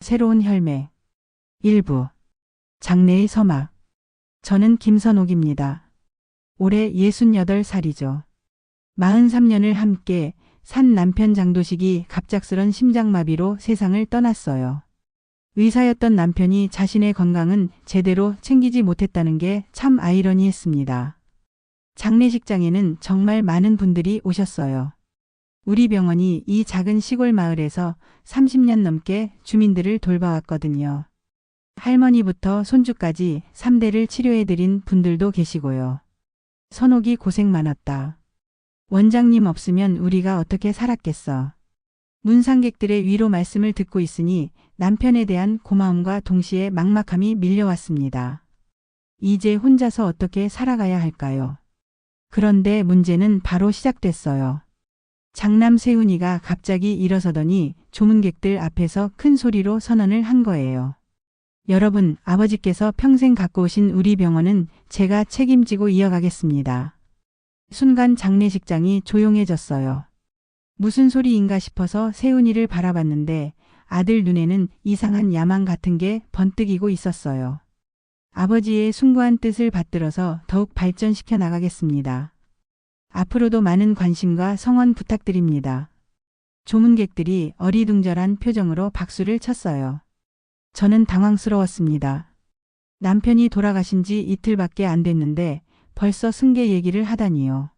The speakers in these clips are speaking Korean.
새로운 혈매. 일부. 장래의 서막. 저는 김선옥입니다. 올해 68살이죠. 43년을 함께 산 남편 장도식이 갑작스런 심장마비로 세상을 떠났어요. 의사였던 남편이 자신의 건강은 제대로 챙기지 못했다는 게 참 아이러니했습니다. 장례식장에는 정말 많은 분들이 오셨어요. 우리 병원이 이 작은 시골 마을에서 30년 넘게 주민들을 돌봐왔거든요. 할머니부터 손주까지 3대를 치료해드린 분들도 계시고요. 선옥이 고생 많았다. 원장님 없으면 우리가 어떻게 살았겠어. 문상객들의 위로 말씀을 듣고 있으니 남편에 대한 고마움과 동시에 막막함이 밀려왔습니다. 이제 혼자서 어떻게 살아가야 할까요? 그런데 문제는 바로 시작됐어요. 장남 세훈이가 갑자기 일어서더니 조문객들 앞에서 큰 소리로 선언을 한 거예요. 여러분, 아버지께서 평생 갖고 오신 우리 병원은 제가 책임지고 이어가겠습니다. 순간 장례식장이 조용해졌어요. 무슨 소리인가 싶어서 세훈이를 바라봤는데 아들 눈에는 이상한 야망 같은 게 번뜩이고 있었어요. 아버지의 숭고한 뜻을 받들어서 더욱 발전시켜 나가겠습니다. 앞으로도 많은 관심과 성원 부탁드립니다. 조문객들이 어리둥절한 표정으로 박수를 쳤어요. 저는 당황스러웠습니다. 남편이 돌아가신 지 이틀밖에 안 됐는데 벌써 승계 얘기를 하다니요.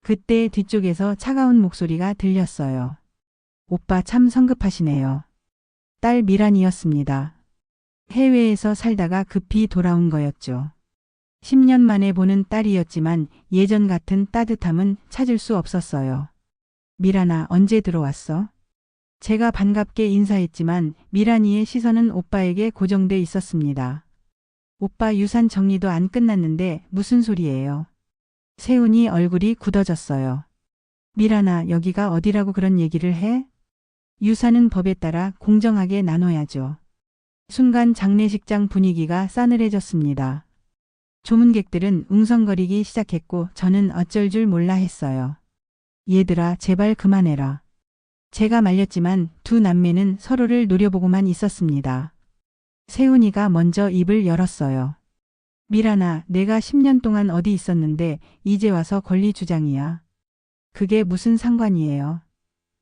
그때 뒤쪽에서 차가운 목소리가 들렸어요. 오빠 참 성급하시네요. 딸 미란이었습니다. 해외에서 살다가 급히 돌아온 거였죠. 10년 만에 보는 딸이었지만 예전 같은 따뜻함은 찾을 수 없었어요. 미란아, 언제 들어왔어? 제가 반갑게 인사했지만 미란이의 시선은 오빠에게 고정돼 있었습니다. 오빠 유산 정리도 안 끝났는데 무슨 소리예요? 세훈이 얼굴이 굳어졌어요. 미란아, 여기가 어디라고 그런 얘기를 해? 유산은 법에 따라 공정하게 나눠야죠. 순간 장례식장 분위기가 싸늘해졌습니다. 조문객들은 웅성거리기 시작했고 저는 어쩔 줄 몰라 했어요. 얘들아, 제발 그만해라. 제가 말렸지만 두 남매는 서로를 노려보고만 있었습니다. 세훈이가 먼저 입을 열었어요. 미란아, 내가 10년 동안 어디 있었는데 이제 와서 권리 주장이야. 그게 무슨 상관이에요.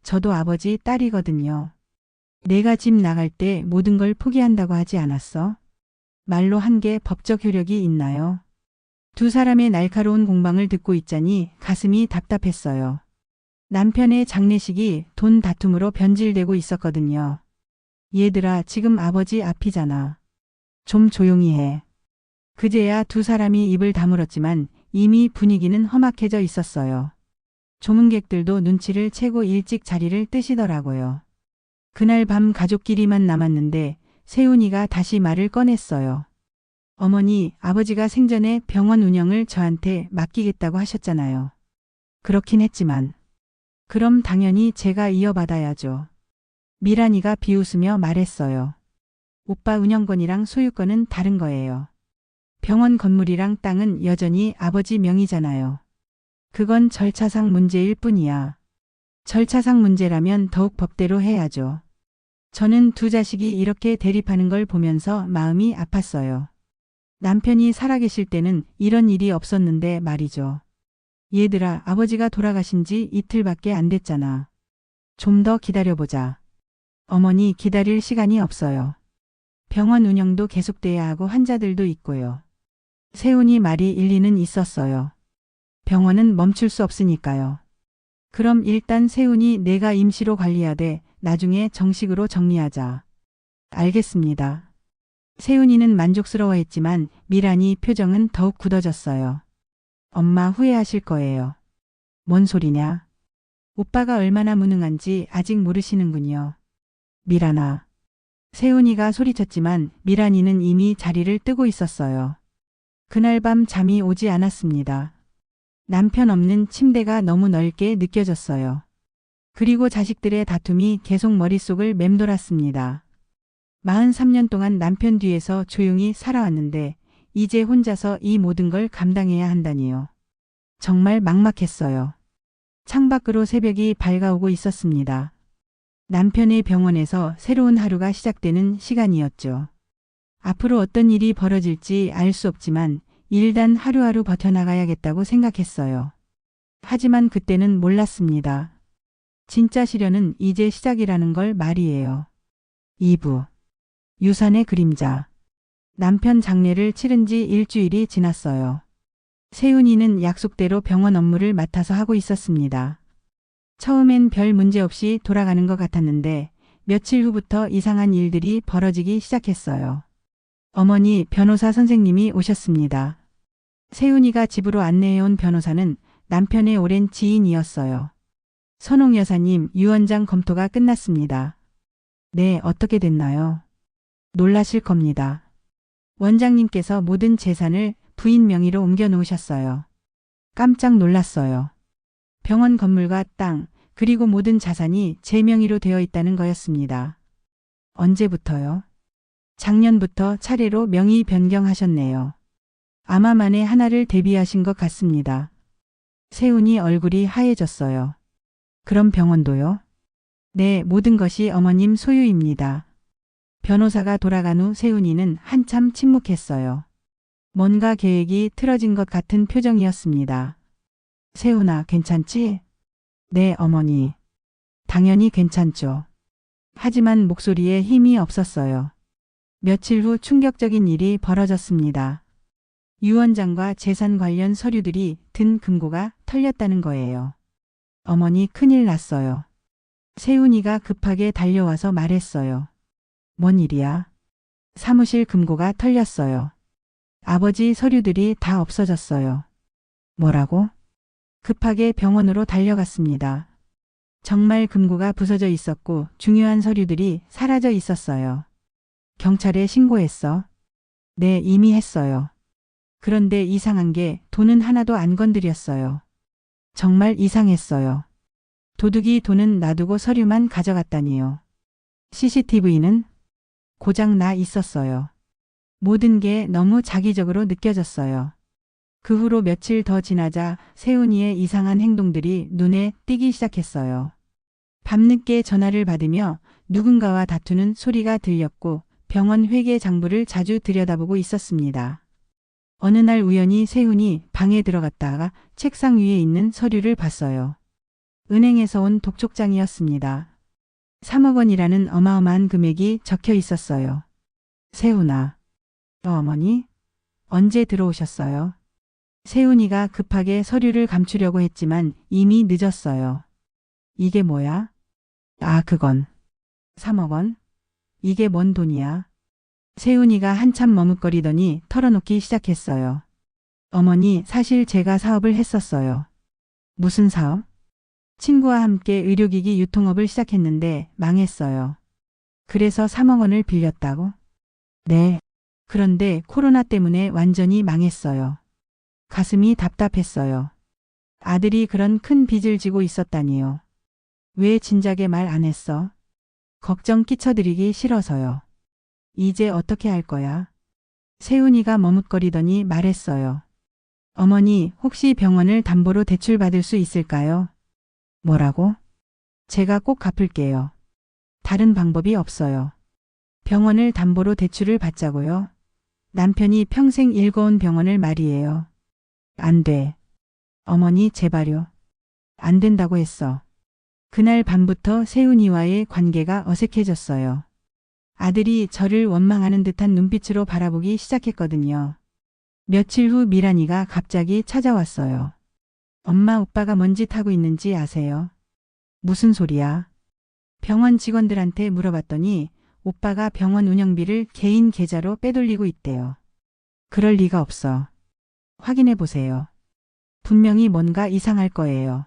저도 아버지 딸이거든요. 내가 집 나갈 때 모든 걸 포기한다고 하지 않았어? 말로 한 게 법적 효력이 있나요? 두 사람의 날카로운 공방을 듣고 있자니 가슴이 답답했어요. 남편의 장례식이 돈 다툼으로 변질되고 있었거든요. 얘들아, 지금 아버지 앞이잖아. 좀 조용히 해. 그제야 두 사람이 입을 다물었지만 이미 분위기는 험악해져 있었어요. 조문객들도 눈치를 채고 일찍 자리를 뜨시더라고요. 그날 밤 가족끼리만 남았는데 세훈이가 다시 말을 꺼냈어요. 어머니, 아버지가 생전에 병원 운영을 저한테 맡기겠다고 하셨잖아요. 그렇긴 했지만. 그럼 당연히 제가 이어받아야죠. 미란이가 비웃으며 말했어요. 오빠 운영권이랑 소유권은 다른 거예요. 병원 건물이랑 땅은 여전히 아버지 명의잖아요. 그건 절차상 문제일 뿐이야. 절차상 문제라면 더욱 법대로 해야죠. 저는 두 자식이 이렇게 대립하는 걸 보면서 마음이 아팠어요. 남편이 살아계실 때는 이런 일이 없었는데 말이죠. 얘들아, 아버지가 돌아가신 지 이틀밖에 안 됐잖아. 좀 더 기다려보자. 어머니, 기다릴 시간이 없어요. 병원 운영도 계속돼야 하고 환자들도 있고요. 세훈이 말이 일리는 있었어요. 병원은 멈출 수 없으니까요. 그럼 일단 세훈이 내가 임시로 관리하되 나중에 정식으로 정리하자. 알겠습니다. 세훈이는 만족스러워했지만 미란이 표정은 더욱 굳어졌어요. 엄마 후회하실 거예요. 뭔 소리냐? 오빠가 얼마나 무능한지 아직 모르시는군요. 미란아. 세훈이가 소리쳤지만 미란이는 이미 자리를 뜨고 있었어요. 그날 밤 잠이 오지 않았습니다. 남편 없는 침대가 너무 넓게 느껴졌어요. 그리고 자식들의 다툼이 계속 머릿속을 맴돌았습니다. 43년 동안 남편 뒤에서 조용히 살아왔는데 이제 혼자서 이 모든 걸 감당해야 한다니요. 정말 막막했어요. 창밖으로 새벽이 밝아오고 있었습니다. 남편의 병원에서 새로운 하루가 시작되는 시간이었죠. 앞으로 어떤 일이 벌어질지 알 수 없지만 일단 하루하루 버텨나가야겠다고 생각했어요. 하지만 그때는 몰랐습니다. 진짜 시련은 이제 시작이라는 걸 말이에요. 2부. 유산의 그림자. 남편 장례를 치른 지 일주일이 지났어요. 세훈이는 약속대로 병원 업무를 맡아서 하고 있었습니다. 처음엔 별 문제 없이 돌아가는 것 같았는데 며칠 후부터 이상한 일들이 벌어지기 시작했어요. 어머니 변호사 선생님이 오셨습니다. 세훈이가 집으로 안내해온 변호사는 남편의 오랜 지인이었어요. 선홍 여사님, 유 원장 검토가 끝났습니다. 네, 어떻게 됐나요? 놀라실 겁니다. 원장님께서 모든 재산을 부인 명의로 옮겨 놓으셨어요. 깜짝 놀랐어요. 병원 건물과 땅, 그리고 모든 자산이 제 명의로 되어 있다는 거였습니다. 언제부터요? 작년부터 차례로 명의 변경하셨네요. 아마 만에 하나를 대비하신 것 같습니다. 세훈이 얼굴이 하얘졌어요. 그럼 병원도요? 네, 모든 것이 어머님 소유입니다. 변호사가 돌아간 후 세훈이는 한참 침묵했어요. 뭔가 계획이 틀어진 것 같은 표정이었습니다. 세훈아, 괜찮지? 네, 어머니. 당연히 괜찮죠. 하지만 목소리에 힘이 없었어요. 며칠 후 충격적인 일이 벌어졌습니다. 유 원장과 재산 관련 서류들이 든 금고가 털렸다는 거예요. 어머니, 큰일 났어요. 세훈이가 급하게 달려와서 말했어요. 뭔 일이야? 사무실 금고가 털렸어요. 아버지 서류들이 다 없어졌어요. 뭐라고? 급하게 병원으로 달려갔습니다. 정말 금고가 부서져 있었고 중요한 서류들이 사라져 있었어요. 경찰에 신고했어? 네, 이미 했어요. 그런데 이상한 게 돈은 하나도 안 건드렸어요. 정말 이상했어요. 도둑이 돈은 놔두고 서류만 가져갔다니요. CCTV는 고장 나 있었어요. 모든 게 너무 자기적으로 느껴졌어요. 그 후로 며칠 더 지나자 세훈이의 이상한 행동들이 눈에 띄기 시작했어요. 밤늦게 전화를 받으며 누군가와 다투는 소리가 들렸고 병원 회계 장부를 자주 들여다보고 있었습니다. 어느 날 우연히 세훈이 방에 들어갔다가 책상 위에 있는 서류를 봤어요. 은행에서 온 독촉장이었습니다. 3억 원이라는 어마어마한 금액이 적혀 있었어요. 세훈아, 어머니? 언제 들어오셨어요? 세훈이가 급하게 서류를 감추려고 했지만 이미 늦었어요. 이게 뭐야? 아, 그건 3억 원? 이게 뭔 돈이야? 세훈이가 한참 머뭇거리더니 털어놓기 시작했어요. 어머니, 사실 제가 사업을 했었어요. 무슨 사업? 친구와 함께 의료기기 유통업을 시작했는데 망했어요. 그래서 3억 원을 빌렸다고? 네. 그런데 코로나 때문에 완전히 망했어요. 가슴이 답답했어요. 아들이 그런 큰 빚을 지고 있었다니요. 왜 진작에 말 안 했어? 걱정 끼쳐드리기 싫어서요. 이제 어떻게 할 거야? 세훈이가 머뭇거리더니 말했어요. 어머니, 혹시 병원을 담보로 대출받을 수 있을까요? 뭐라고? 제가 꼭 갚을게요. 다른 방법이 없어요. 병원을 담보로 대출을 받자고요? 남편이 평생 일궈온 병원을 말이에요. 안 돼. 어머니, 제발요. 안 된다고 했어. 그날 밤부터 세훈이와의 관계가 어색해졌어요. 아들이 저를 원망하는 듯한 눈빛으로 바라보기 시작했거든요. 며칠 후 미란이가 갑자기 찾아왔어요. 엄마, 오빠가 뭔 짓 하고 있는지 아세요? 무슨 소리야? 병원 직원들한테 물어봤더니 오빠가 병원 운영비를 개인 계좌로 빼돌리고 있대요. 그럴 리가 없어. 확인해 보세요. 분명히 뭔가 이상할 거예요.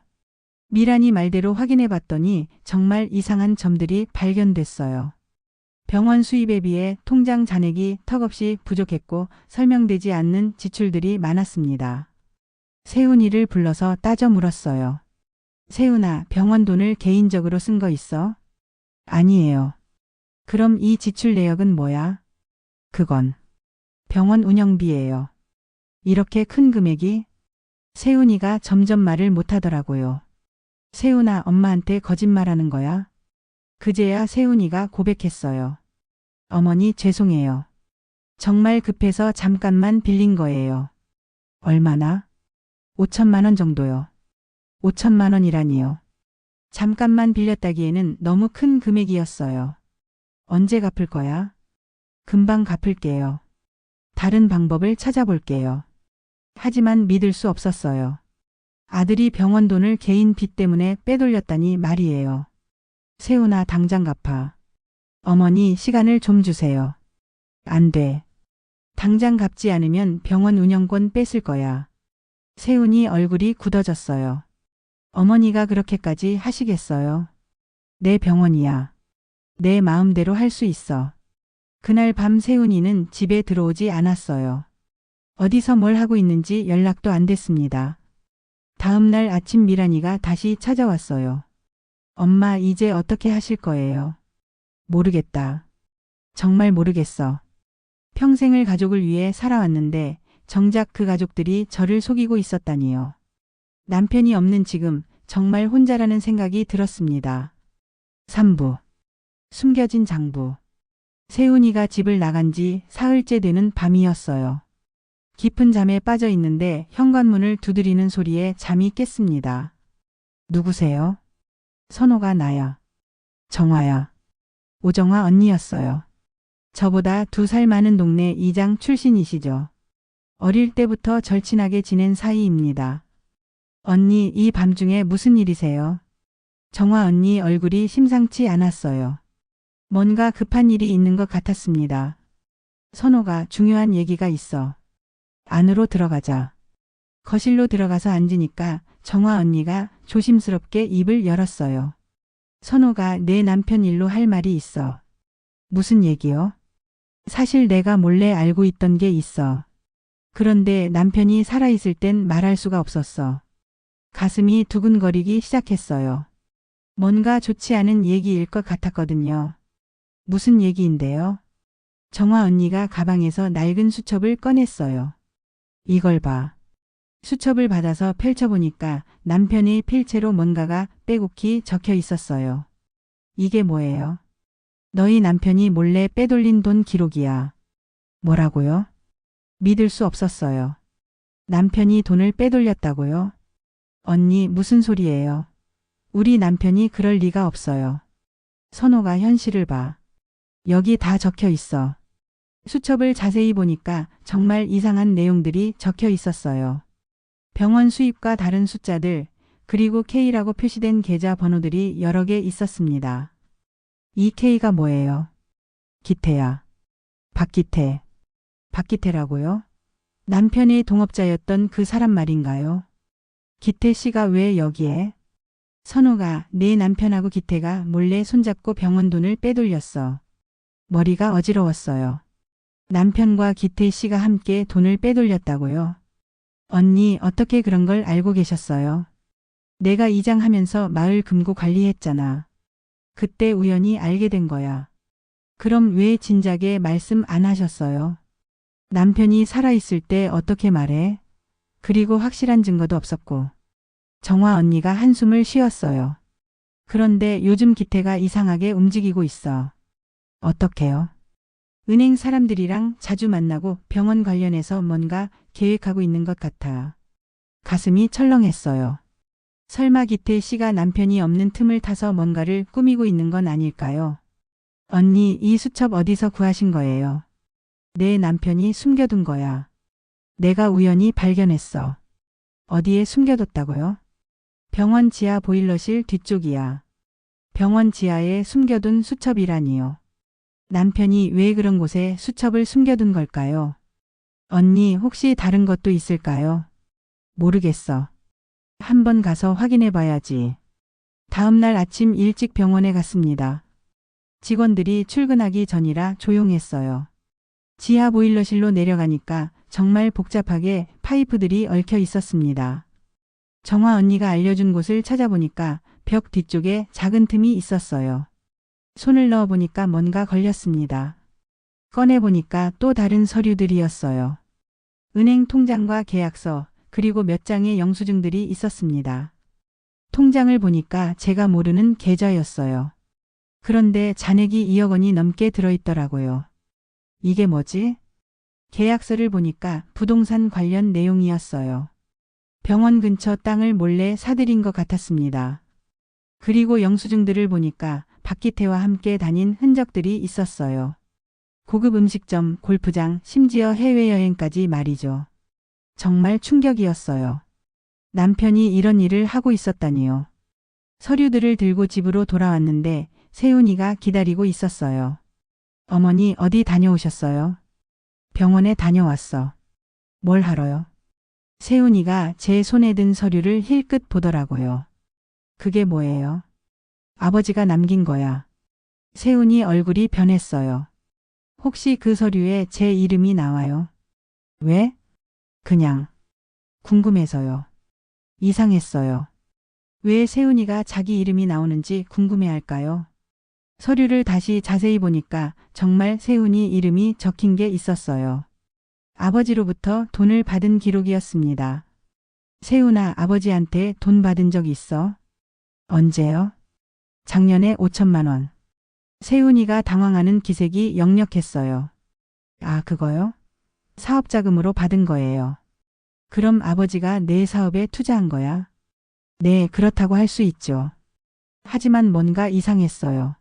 미란이 말대로 확인해 봤더니 정말 이상한 점들이 발견됐어요. 병원 수입에 비해 통장 잔액이 턱없이 부족했고 설명되지 않는 지출들이 많았습니다. 세훈이를 불러서 따져 물었어요. 세훈아, 병원 돈을 개인적으로 쓴 거 있어? 아니에요. 그럼 이 지출 내역은 뭐야? 그건 병원 운영비예요. 이렇게 큰 금액이? 세훈이가 점점 말을 못하더라고요. 세훈아, 엄마한테 거짓말하는 거야? 그제야 세훈이가 고백했어요. 어머니 죄송해요. 정말 급해서 잠깐만 빌린 거예요. 얼마나? 5천만 원 정도요. 5천만 원이라니요. 잠깐만 빌렸다기에는 너무 큰 금액이었어요. 언제 갚을 거야? 금방 갚을게요. 다른 방법을 찾아볼게요. 하지만 믿을 수 없었어요. 아들이 병원 돈을 개인 빚 때문에 빼돌렸다니 말이에요. 세훈아 당장 갚아. 어머니 시간을 좀 주세요. 안 돼. 당장 갚지 않으면 병원 운영권 뺏을 거야. 세훈이 얼굴이 굳어졌어요. 어머니가 그렇게까지 하시겠어요? 내 병원이야. 내 마음대로 할 수 있어. 그날 밤 세훈이는 집에 들어오지 않았어요. 어디서 뭘 하고 있는지 연락도 안 됐습니다. 다음 날 아침 미란이가 다시 찾아왔어요. 엄마 이제 어떻게 하실 거예요? 모르겠다. 정말 모르겠어. 평생을 가족을 위해 살아왔는데 정작 그 가족들이 저를 속이고 있었다니요. 남편이 없는 지금 정말 혼자라는 생각이 들었습니다. 3부. 숨겨진 장부. 세훈이가 집을 나간 지 사흘째 되는 밤이었어요. 깊은 잠에 빠져 있는데 현관문을 두드리는 소리에 잠이 깼습니다. 누구세요? 선호가 나야. 정화야. 오정화 언니였어요. 저보다 2살 많은 동네 이장 출신이시죠. 어릴 때부터 절친하게 지낸 사이입니다. 언니 이 밤중에 무슨 일이세요? 정화 언니 얼굴이 심상치 않았어요. 뭔가 급한 일이 있는 것 같았습니다. 선호가 중요한 얘기가 있어. 안으로 들어가자. 거실로 들어가서 앉으니까 정화 언니가 조심스럽게 입을 열었어요. 선호가 내 남편 일로 할 말이 있어. 무슨 얘기요? 사실 내가 몰래 알고 있던 게 있어. 그런데 남편이 살아있을 땐 말할 수가 없었어. 가슴이 두근거리기 시작했어요. 뭔가 좋지 않은 얘기일 것 같았거든요. 무슨 얘기인데요? 정화 언니가 가방에서 낡은 수첩을 꺼냈어요. 이걸 봐. 수첩을 받아서 펼쳐보니까 남편의 필체로 뭔가가 빼곡히 적혀 있었어요. 이게 뭐예요? 너희 남편이 몰래 빼돌린 돈 기록이야. 뭐라고요? 믿을 수 없었어요. 남편이 돈을 빼돌렸다고요? 언니 무슨 소리예요? 우리 남편이 그럴 리가 없어요. 선호가 현실을 봐. 여기 다 적혀 있어. 수첩을 자세히 보니까 정말 이상한 내용들이 적혀 있었어요. 병원 수입과 다른 숫자들, 그리고 K라고 표시된 계좌 번호들이 여러 개 있었습니다. 이 K가 뭐예요? 기태야. 박기태. 박기태라고요? 남편의 동업자였던 그 사람 말인가요? 기태 씨가 왜 여기에? 선호가 내 남편하고 기태가 몰래 손잡고 병원 돈을 빼돌렸어. 머리가 어지러웠어요. 남편과 기태 씨가 함께 돈을 빼돌렸다고요? 언니 어떻게 그런 걸 알고 계셨어요? 내가 이장하면서 마을 금고 관리했잖아. 그때 우연히 알게 된 거야. 그럼 왜 진작에 말씀 안 하셨어요? 남편이 살아있을 때 어떻게 말해? 그리고 확실한 증거도 없었고. 정화 언니가 한숨을 쉬었어요. 그런데 요즘 기태가 이상하게 움직이고 있어. 어떻게요? 은행 사람들이랑 자주 만나고 병원 관련해서 뭔가 계획하고 있는 것 같아. 가슴이 철렁했어요. 설마 기태 씨가 남편이 없는 틈을 타서 뭔가를 꾸미고 있는 건 아닐까요? 언니, 이 수첩 어디서 구하신 거예요? 내 남편이 숨겨둔 거야. 내가 우연히 발견했어. 어디에 숨겨뒀다고요? 병원 지하 보일러실 뒤쪽이야. 병원 지하에 숨겨둔 수첩이라니요. 남편이 왜 그런 곳에 수첩을 숨겨둔 걸까요? 언니, 혹시 다른 것도 있을까요? 모르겠어. 한번 가서 확인해 봐야지. 다음 날 아침 일찍 병원에 갔습니다. 직원들이 출근하기 전이라 조용했어요. 지하 보일러실로 내려가니까 정말 복잡하게 파이프들이 얽혀 있었습니다. 정화 언니가 알려준 곳을 찾아보니까 벽 뒤쪽에 작은 틈이 있었어요. 손을 넣어보니까 뭔가 걸렸습니다. 꺼내보니까 또 다른 서류들이었어요. 은행 통장과 계약서, 그리고 몇 장의 영수증들이 있었습니다. 통장을 보니까 제가 모르는 계좌였어요. 그런데 잔액이 2억 원이 넘게 들어있더라고요. 이게 뭐지? 계약서를 보니까 부동산 관련 내용이었어요. 병원 근처 땅을 몰래 사들인 것 같았습니다. 그리고 영수증들을 보니까 박기태와 함께 다닌 흔적들이 있었어요. 고급 음식점, 골프장, 심지어 해외여행까지 말이죠. 정말 충격이었어요. 남편이 이런 일을 하고 있었다니요. 서류들을 들고 집으로 돌아왔는데 세훈이가 기다리고 있었어요. 어머니 어디 다녀오셨어요? 병원에 다녀왔어. 뭘 하러요? 세훈이가 제 손에 든 서류를 힐끗 보더라고요. 그게 뭐예요? 아버지가 남긴 거야. 세훈이 얼굴이 변했어요. 혹시 그 서류에 제 이름이 나와요? 왜? 그냥 궁금해서요. 이상했어요. 왜 세훈이가 자기 이름이 나오는지 궁금해할까요? 서류를 다시 자세히 보니까 정말 세훈이 이름이 적힌 게 있었어요. 아버지로부터 돈을 받은 기록이었습니다. 세훈아, 아버지한테 돈 받은 적 있어? 언제요? 작년에 5천만 원. 세훈이가 당황하는 기색이 역력했어요. 아, 그거요? 사업 자금으로 받은 거예요. 그럼 아버지가 내 사업에 투자한 거야? 네, 그렇다고 할 수 있죠. 하지만 뭔가 이상했어요.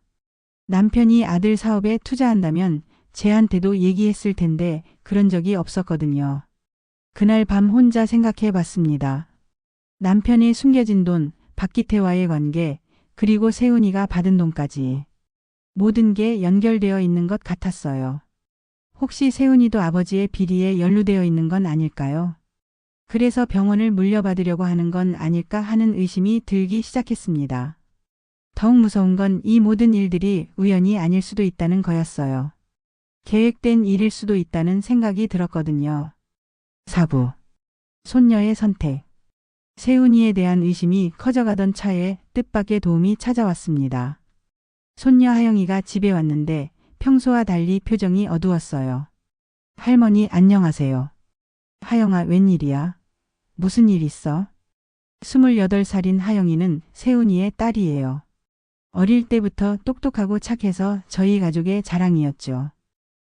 남편이 아들 사업에 투자한다면 제한테도 얘기했을 텐데 그런 적이 없었거든요. 그날 밤 혼자 생각해 봤습니다. 남편이 숨겨진 돈, 박기태와의 관계, 그리고 세훈이가 받은 돈까지. 모든 게 연결되어 있는 것 같았어요. 혹시 세훈이도 아버지의 비리에 연루되어 있는 건 아닐까요? 그래서 병원을 물려받으려고 하는 건 아닐까 하는 의심이 들기 시작했습니다. 더욱 무서운 건 이 모든 일들이 우연이 아닐 수도 있다는 거였어요. 계획된 일일 수도 있다는 생각이 들었거든요. 4부. 손녀의 선택. 세훈이에 대한 의심이 커져가던 차에 뜻밖의 도움이 찾아왔습니다. 손녀 하영이가 집에 왔는데 평소와 달리 표정이 어두웠어요. 할머니 안녕하세요. 하영아 웬일이야? 무슨 일 있어? 28살인 하영이는 세훈이의 딸이에요. 어릴 때부터 똑똑하고 착해서 저희 가족의 자랑이었죠.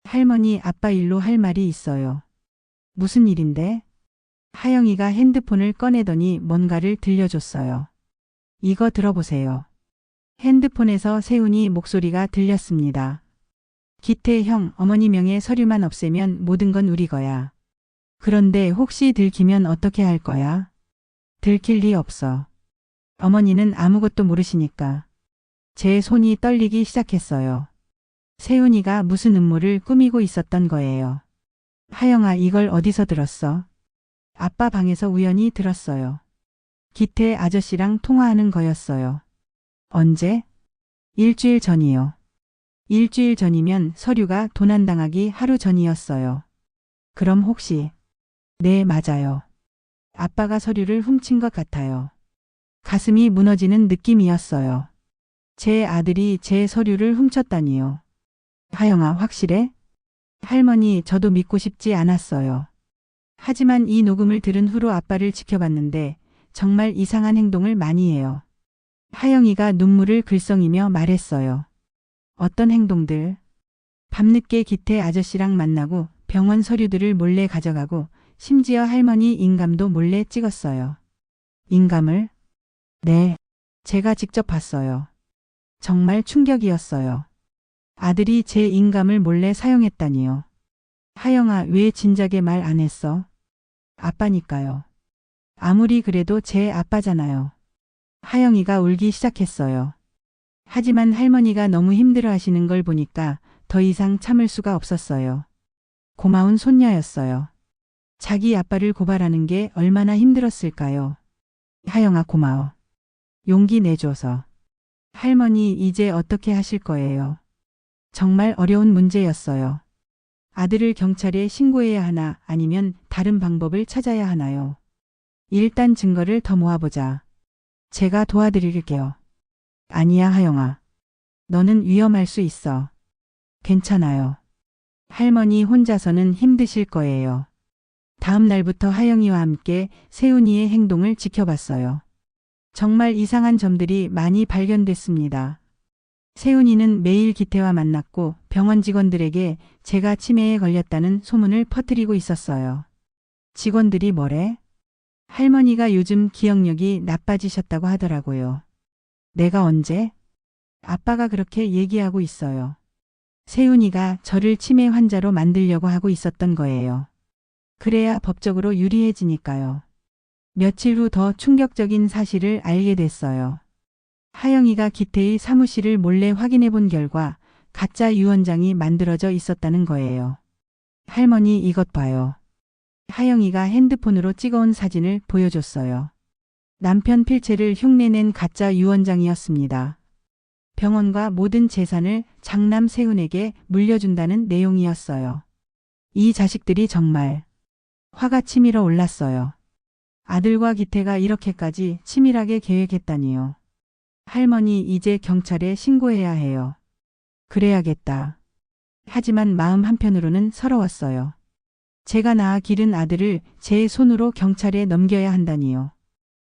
할머니 아빠 일로 할 말이 있어요. 무슨 일인데? 하영이가 핸드폰을 꺼내더니 뭔가를 들려줬어요. 이거 들어보세요. 핸드폰에서 세훈이 목소리가 들렸습니다. 기태 형, 어머니 명의 서류만 없애면 모든 건 우리 거야. 그런데 혹시 들키면 어떻게 할 거야? 들킬 리 없어. 어머니는 아무것도 모르시니까. 제 손이 떨리기 시작했어요. 세훈이가 무슨 음모를 꾸미고 있었던 거예요. 하영아, 이걸 어디서 들었어? 아빠 방에서 우연히 들었어요. 기태 아저씨랑 통화하는 거였어요. 언제? 일주일 전이요. 일주일 전이면 서류가 도난당하기 하루 전이었어요. 그럼 혹시? 네, 맞아요. 아빠가 서류를 훔친 것 같아요. 가슴이 무너지는 느낌이었어요. 제 아들이 제 서류를 훔쳤다니요. 하영아, 확실해? 할머니, 저도 믿고 싶지 않았어요. 하지만 이 녹음을 들은 후로 아빠를 지켜봤는데 정말 이상한 행동을 많이 해요. 하영이가 눈물을 글썽이며 말했어요. 어떤 행동들? 밤늦게 기태 아저씨랑 만나고 병원 서류들을 몰래 가져가고 심지어 할머니 인감도 몰래 찍었어요. 인감을? 네. 제가 직접 봤어요. 정말 충격이었어요. 아들이 제 인감을 몰래 사용했다니요. 하영아, 왜 진작에 말 안 했어? 아빠니까요. 아무리 그래도 제 아빠잖아요. 하영이가 울기 시작했어요. 하지만 할머니가 너무 힘들어 하시는 걸 보니까 더 이상 참을 수가 없었어요. 고마운 손녀였어요. 자기 아빠를 고발하는 게 얼마나 힘들었을까요? 하영아, 고마워. 용기 내줘서. 할머니, 이제 어떻게 하실 거예요? 정말 어려운 문제였어요. 아들을 경찰에 신고해야 하나 아니면 다른 방법을 찾아야 하나요? 일단 증거를 더 모아보자. 제가 도와드릴게요. 아니야, 하영아. 너는 위험할 수 있어. 괜찮아요. 할머니 혼자서는 힘드실 거예요. 다음 날부터 하영이와 함께 세훈이의 행동을 지켜봤어요. 정말 이상한 점들이 많이 발견됐습니다. 세훈이는 매일 기태와 만났고 병원 직원들에게 제가 치매에 걸렸다는 소문을 퍼뜨리고 있었어요. 직원들이 뭐래? 할머니가 요즘 기억력이 나빠지셨다고 하더라고요. 내가 언제? 아빠가 그렇게 얘기하고 있어요. 세훈이가 저를 치매 환자로 만들려고 하고 있었던 거예요. 그래야 법적으로 유리해지니까요. 며칠 후 더 충격적인 사실을 알게 됐어요. 하영이가 기태의 사무실을 몰래 확인해 본 결과 가짜 유언장이 만들어져 있었다는 거예요. 할머니 이것 봐요. 하영이가 핸드폰으로 찍어온 사진을 보여줬어요. 남편 필체를 흉내낸 가짜 유언장이었습니다. 병원과 모든 재산을 장남 세훈에게 물려준다는 내용이었어요. 이 자식들이 정말 화가 치밀어 올랐어요. 아들과 기태가 이렇게까지 치밀하게 계획했다니요. 할머니 이제 경찰에 신고해야 해요. 그래야겠다. 하지만 마음 한편으로는 서러웠어요. 제가 낳아 기른 아들을 제 손으로 경찰에 넘겨야 한다니요.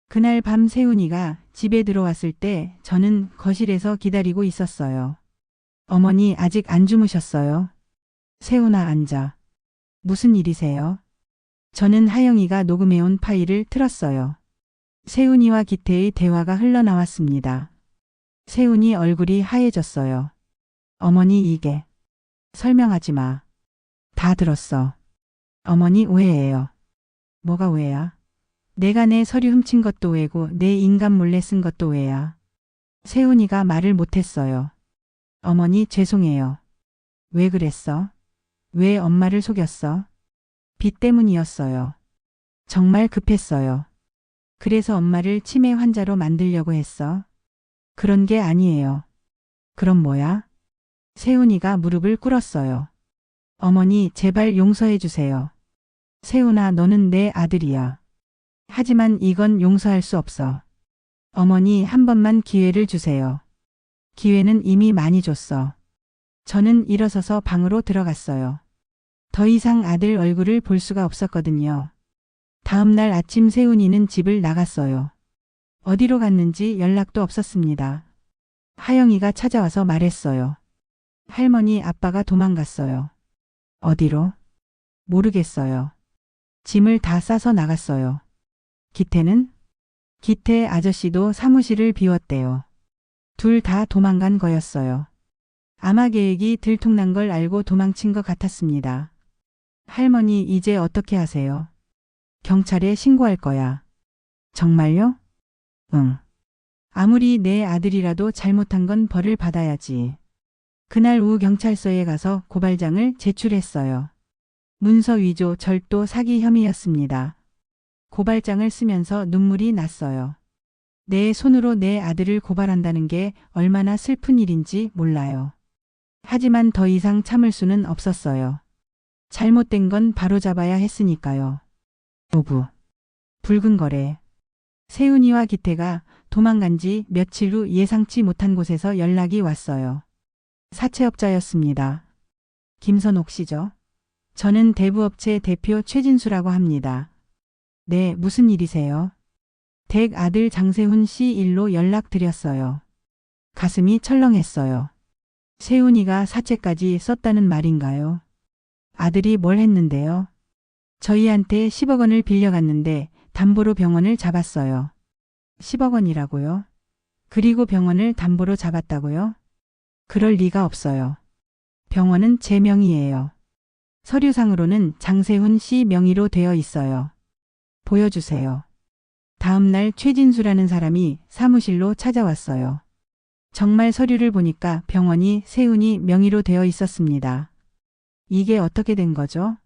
그날 밤 세훈이가 집에 들어왔을 때 저는 거실에서 기다리고 있었어요. 어머니 아직 안 주무셨어요? 세훈아 앉아. 무슨 일이세요? 저는 하영이가 녹음해온 파일을 틀었어요. 세훈이와 기태의 대화가 흘러나왔습니다. 세훈이 얼굴이 하얘졌어요. 어머니 이게. 설명하지 마. 다 들었어. 어머니 오해예요. 뭐가 오해야? 내가 내 서류 훔친 것도 오해고 내 인감 몰래 쓴 것도 오해야. 세훈이가 말을 못했어요. 어머니 죄송해요. 왜 그랬어? 왜 엄마를 속였어? 빚 때문이었어요. 정말 급했어요. 그래서 엄마를 치매 환자로 만들려고 했어. 그런 게 아니에요. 그럼 뭐야? 세훈이가 무릎을 꿇었어요. 어머니 제발 용서해 주세요. 세훈아 너는 내 아들이야. 하지만 이건 용서할 수 없어. 어머니 한 번만 기회를 주세요. 기회는 이미 많이 줬어. 저는 일어서서 방으로 들어갔어요. 더 이상 아들 얼굴을 볼 수가 없었거든요. 다음 날 아침 세훈이는 집을 나갔어요. 어디로 갔는지 연락도 없었습니다. 하영이가 찾아와서 말했어요. 할머니 아빠가 도망갔어요. 어디로? 모르겠어요. 짐을 다 싸서 나갔어요. 기태는? 기태 아저씨도 사무실을 비웠대요. 둘 다 도망간 거였어요. 아마 계획이 들통난 걸 알고 도망친 것 같았습니다. 할머니 이제 어떻게 하세요? 경찰에 신고할 거야. 정말요? 응. 아무리 내 아들이라도 잘못한 건 벌을 받아야지. 그날 오후 경찰서에 가서 고발장을 제출했어요. 문서 위조, 절도, 사기 혐의였습니다. 고발장을 쓰면서 눈물이 났어요. 내 손으로 내 아들을 고발한다는 게 얼마나 슬픈 일인지 몰라요. 하지만 더 이상 참을 수는 없었어요. 잘못된 건 바로잡아야 했으니까요. 오부. 붉은 거래. 세훈이와 기태가 도망간 지 며칠 후 예상치 못한 곳에서 연락이 왔어요. 사채업자였습니다. 김선옥 씨죠? 저는 대부업체 대표 최진수라고 합니다. 네, 무슨 일이세요? 댁 아들 장세훈 씨 일로 연락드렸어요. 가슴이 철렁했어요. 세훈이가 사채까지 썼다는 말인가요? 아들이 뭘 했는데요? 저희한테 10억 원을 빌려갔는데 담보로 병원을 잡았어요. 10억 원이라고요? 그리고 병원을 담보로 잡았다고요? 그럴 리가 없어요. 병원은 제 명의예요. 서류상으로는 장세훈 씨 명의로 되어 있어요. 보여주세요. 다음 날 최진수라는 사람이 사무실로 찾아왔어요. 정말 서류를 보니까 병원이 세훈이 명의로 되어 있었습니다. 이게 어떻게 된 거죠?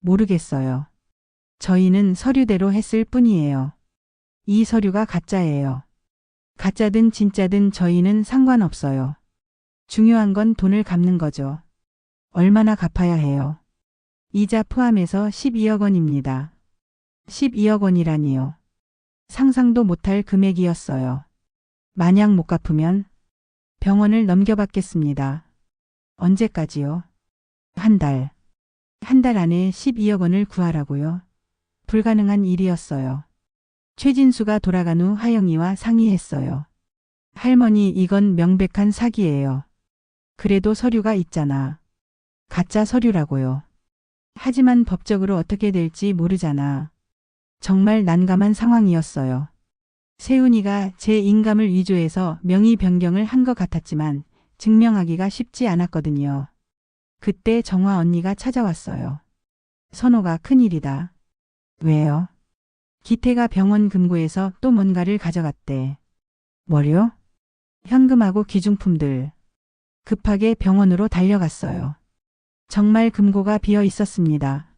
모르겠어요. 저희는 서류대로 했을 뿐이에요. 이 서류가 가짜예요. 가짜든 진짜든 저희는 상관없어요. 중요한 건 돈을 갚는 거죠. 얼마나 갚아야 해요? 이자 포함해서 12억 원입니다. 12억 원이라니요. 상상도 못할 금액이었어요. 만약 못 갚으면 병원을 넘겨받겠습니다. 언제까지요? 한 달. 한 달 안에 12억 원을 구하라고요? 불가능한 일이었어요. 최진수가 돌아간 후 하영이와 상의했어요. 할머니, 이건 명백한 사기예요. 그래도 서류가 있잖아. 가짜 서류라고요. 하지만 법적으로 어떻게 될지 모르잖아. 정말 난감한 상황이었어요. 세훈이가 제 인감을 위조해서 명의 변경을 한 것 같았지만 증명하기가 쉽지 않았거든요. 그때 정화 언니가 찾아왔어요. 선호가 큰일이다. 왜요? 기태가 병원 금고에서 또 뭔가를 가져갔대. 뭐요? 현금하고 귀중품들. 급하게 병원으로 달려갔어요. 정말 금고가 비어 있었습니다.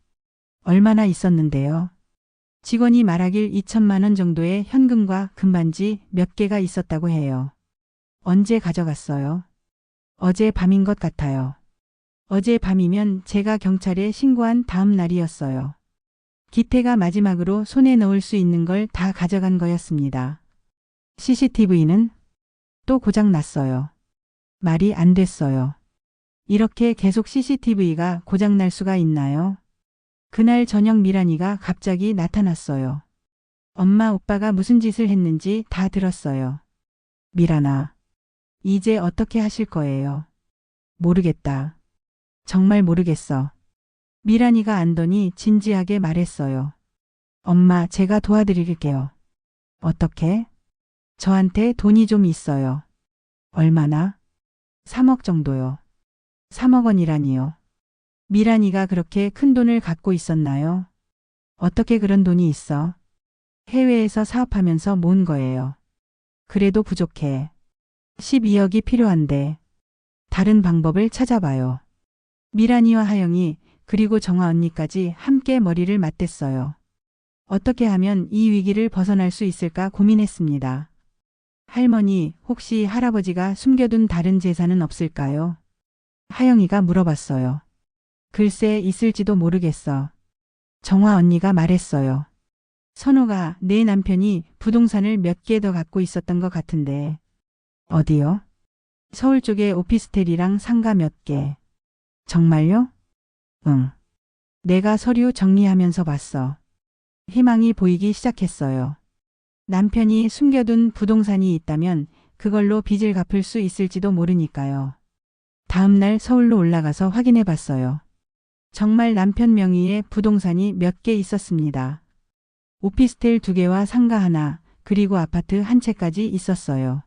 얼마나 있었는데요? 직원이 말하길 2천만 원 정도의 현금과 금반지 몇 개가 있었다고 해요. 언제 가져갔어요? 어제 밤인 것 같아요. 어제 밤이면 제가 경찰에 신고한 다음 날이었어요. 기태가 마지막으로 손에 넣을 수 있는 걸 다 가져간 거였습니다. CCTV는 또 고장 났어요. 말이 안 됐어요. 이렇게 계속 CCTV가 고장 날 수가 있나요? 그날 저녁 미란이가 갑자기 나타났어요. 엄마, 오빠가 무슨 짓을 했는지 다 들었어요. 미란아, 이제 어떻게 하실 거예요? 모르겠다. 정말 모르겠어. 미란이가 안더니 진지하게 말했어요. 엄마, 제가 도와드릴게요. 어떻게? 저한테 돈이 좀 있어요. 얼마나? 3억 정도요. 3억 원이라니요. 미란이가 그렇게 큰 돈을 갖고 있었나요? 어떻게 그런 돈이 있어? 해외에서 사업하면서 모은 거예요. 그래도 부족해. 12억이 필요한데. 다른 방법을 찾아봐요. 미란이와 하영이 그리고 정화 언니까지 함께 머리를 맞댔어요. 어떻게 하면 이 위기를 벗어날 수 있을까 고민했습니다. 할머니, 혹시 할아버지가 숨겨둔 다른 재산은 없을까요? 하영이가 물어봤어요. 글쎄, 있을지도 모르겠어. 정화 언니가 말했어요. 선호가 내 남편이 부동산을 몇 개 더 갖고 있었던 것 같은데. 어디요? 서울 쪽에 오피스텔이랑 상가 몇 개. 정말요? 응. 내가 서류 정리하면서 봤어. 희망이 보이기 시작했어요. 남편이 숨겨둔 부동산이 있다면 그걸로 빚을 갚을 수 있을지도 모르니까요. 다음 날 서울로 올라가서 확인해 봤어요. 정말 남편 명의의 부동산이 몇 개 있었습니다. 오피스텔 2개와 상가 하나, 그리고 아파트 한 채까지 있었어요.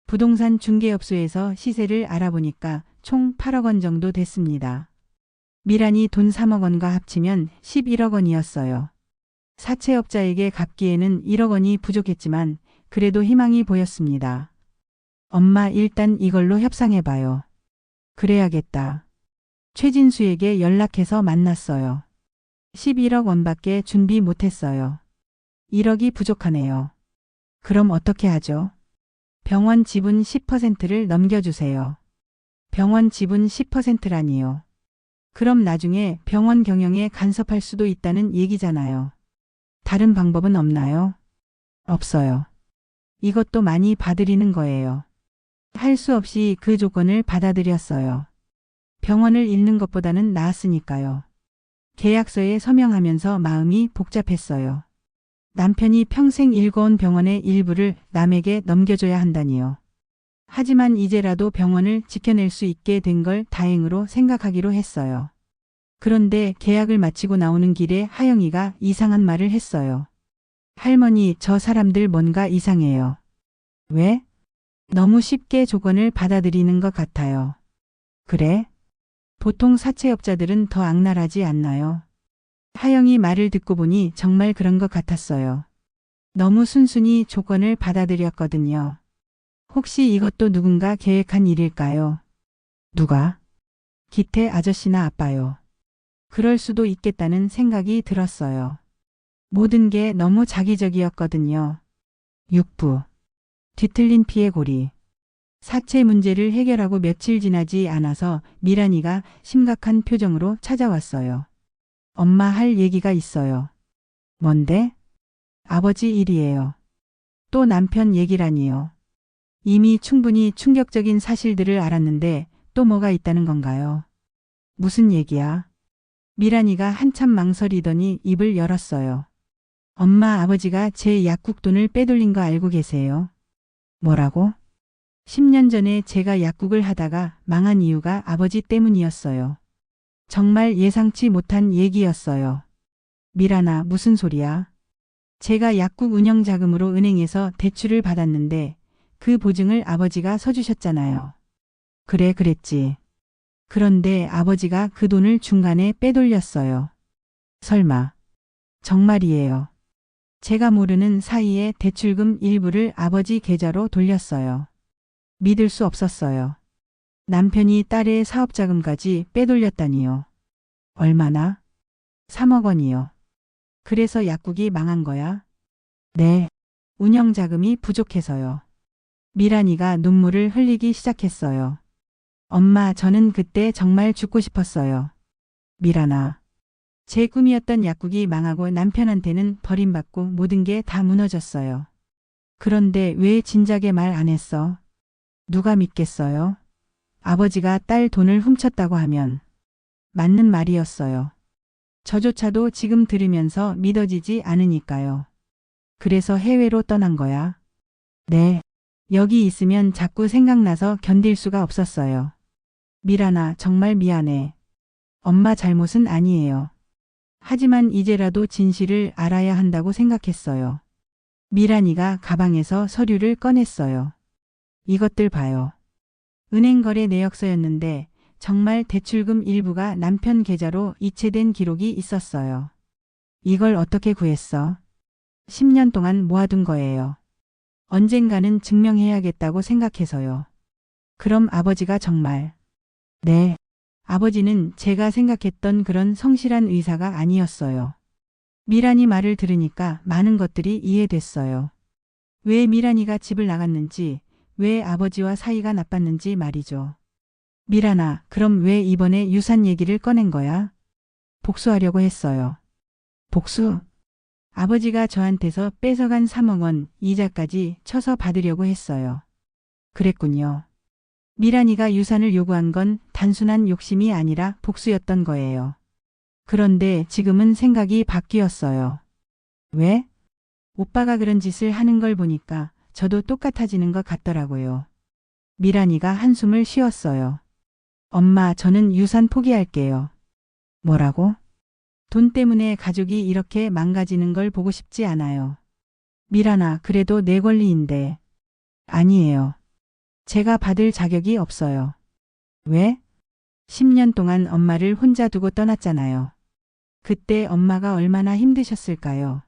부동산 중개업소에서 시세를 알아보니까 총 8억 원 정도 됐습니다. 미란이 돈 3억 원과 합치면 11억 원이었어요. 사채업자에게 갚기에는 1억 원이 부족했지만 그래도 희망이 보였습니다. 엄마, 일단 이걸로 협상해봐요. 그래야겠다. 최진수에게 연락해서 만났어요. 11억 원밖에 준비 못했어요. 1억이 부족하네요. 그럼 어떻게 하죠? 병원 지분 10%를 넘겨주세요. 병원 지분 10%라니요. 그럼 나중에 병원 경영에 간섭할 수도 있다는 얘기잖아요. 다른 방법은 없나요? 없어요. 이것도 많이 봐드리는 거예요. 할 수 없이 그 조건을 받아들였어요. 병원을 잃는 것보다는 나았으니까요. 계약서에 서명하면서 마음이 복잡했어요. 남편이 평생 일궈온 병원의 일부를 남에게 넘겨줘야 한다니요. 하지만 이제라도 병원을 지켜낼 수 있게 된 걸 다행으로 생각하기로 했어요. 그런데 계약을 마치고 나오는 길에 하영이가 이상한 말을 했어요. 할머니, 저 사람들 뭔가 이상해요. 왜? 너무 쉽게 조건을 받아들이는 것 같아요. 그래? 보통 사채업자들은 더 악랄하지 않나요? 하영이 말을 듣고 보니 정말 그런 것 같았어요. 너무 순순히 조건을 받아들였거든요. 혹시 이것도 누군가 계획한 일일까요? 누가? 기태 아저씨나 아빠요. 그럴 수도 있겠다는 생각이 들었어요. 모든 게 너무 자기적이었거든요. 6부. 뒤틀린 피해 고리. 사채 문제를 해결하고 며칠 지나지 않아서 미란이가 심각한 표정으로 찾아왔어요. 엄마, 할 얘기가 있어요. 뭔데? 아버지 일이에요. 또 남편 얘기라니요. 이미 충분히 충격적인 사실들을 알았는데 또 뭐가 있다는 건가요? 무슨 얘기야? 미란이가 한참 망설이더니 입을 열었어요. 엄마, 아버지가 제 약국 돈을 빼돌린 거 알고 계세요? 뭐라고? 10년 전에 제가 약국을 하다가 망한 이유가 아버지 때문이었어요. 정말 예상치 못한 얘기였어요. 미란아, 무슨 소리야? 제가 약국 운영 자금으로 은행에서 대출을 받았는데 그 보증을 아버지가 서주셨잖아요. 그래, 그랬지. 그런데 아버지가 그 돈을 중간에 빼돌렸어요. 설마. 정말이에요. 제가 모르는 사이에 대출금 일부를 아버지 계좌로 돌렸어요. 믿을 수 없었어요. 남편이 딸의 사업자금까지 빼돌렸다니요. 얼마나? 3억 원이요. 그래서 약국이 망한 거야? 네. 운영자금이 부족해서요. 미란이가 눈물을 흘리기 시작했어요. 엄마, 저는 그때 정말 죽고 싶었어요. 미란아. 제 꿈이었던 약국이 망하고 남편한테는 버림받고 모든 게 다 무너졌어요. 그런데 왜 진작에 말 안 했어? 누가 믿겠어요? 아버지가 딸 돈을 훔쳤다고 하면 맞는 말이었어요. 저조차도 지금 들으면서 믿어지지 않으니까요. 그래서 해외로 떠난 거야. 네. 여기 있으면 자꾸 생각나서 견딜 수가 없었어요. 미란아, 정말 미안해. 엄마 잘못은 아니에요. 하지만 이제라도 진실을 알아야 한다고 생각했어요. 미란이가 가방에서 서류를 꺼냈어요. 이것들 봐요. 은행 거래 내역서였는데 정말 대출금 일부가 남편 계좌로 이체된 기록이 있었어요. 이걸 어떻게 구했어? 10년 동안 모아둔 거예요. 언젠가는 증명해야겠다고 생각해서요. 그럼 아버지가 정말. 네. 아버지는 제가 생각했던 그런 성실한 의사가 아니었어요. 미란이 말을 들으니까 많은 것들이 이해됐어요. 왜 미란이가 집을 나갔는지, 왜 아버지와 사이가 나빴는지 말이죠. 미란아, 그럼 왜 이번에 유산 얘기를 꺼낸 거야? 복수하려고 했어요. 복수? 아버지가 저한테서 뺏어간 3억 원 이자까지 쳐서 받으려고 했어요. 그랬군요. 미란이가 유산을 요구한 건 단순한 욕심이 아니라 복수였던 거예요. 그런데 지금은 생각이 바뀌었어요. 왜? 오빠가 그런 짓을 하는 걸 보니까 저도 똑같아지는 것 같더라고요. 미란이가 한숨을 쉬었어요. 엄마, 저는 유산 포기할게요. 뭐라고? 돈 때문에 가족이 이렇게 망가지는 걸 보고 싶지 않아요. 미란아, 그래도 내 권리인데. 아니에요. 제가 받을 자격이 없어요. 왜? 10년 동안 엄마를 혼자 두고 떠났잖아요. 그때 엄마가 얼마나 힘드셨을까요?